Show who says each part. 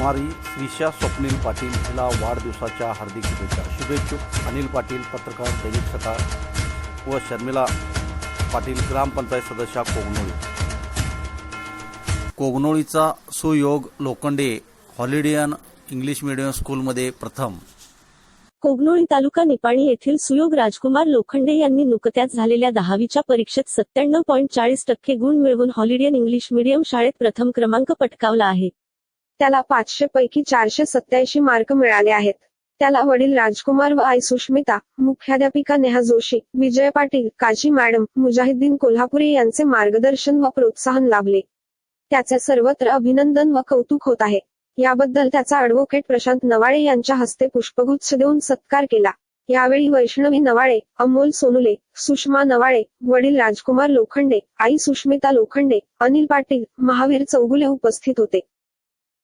Speaker 1: कुमारी श्रीषा स्वप्नील पाटील हिला वाढदिवसाच्या हार्दिक शुभेच्छा. शुभेच्छुक अनिल पाटील, पत्रकार, दैनिक सकाळ व शर्मिला पाटील, ग्रामपंचायत सदस्या कोगनोळी. कोगनोळीचा सुयोग लोखंडे हॉलिडेयन इंग्लिश मीडियम स्कूलमध्ये प्रथम.
Speaker 2: कोगनोळी तालुका निपाणी येथील सुयोग राजकुमार लोखंडे यांनी नुकत्याच झालेल्या 10वीच्या परीक्षेत 97.40% गुण मिळवून हॉलिडेयन इंग्लिश मीडियम शाळेत प्रथम क्रमांक पटकावला आहे. त्याला 500 पैकी 487 मार्क मिळाले आहेत. त्याला वडील राजकुमार व आई सुष्मिता, मुख्याध्यापिका नेहा जोशी, विजय पाटील, काजी मॅडम, मुजाहिद्दीन कोल्हापुरे यांचे मार्गदर्शन व प्रोत्साहन लाभले. त्याचे सर्वत्र अभिनंदन व कौतुक होत आहे. याबद्दल त्याचा ॲडव्होकेट प्रशांत नवाळे यांच्या हस्ते पुष्पगुच्छ देऊन सत्कार केला. यावेळी वैष्णवी नवाळे, अमोल सोनुले, सुषमा नवाळे, वडील राजकुमार लोखंडे, आई सुष्मिता लोखंडे, अनिल पाटील, महावीर चौगुले उपस्थित होते.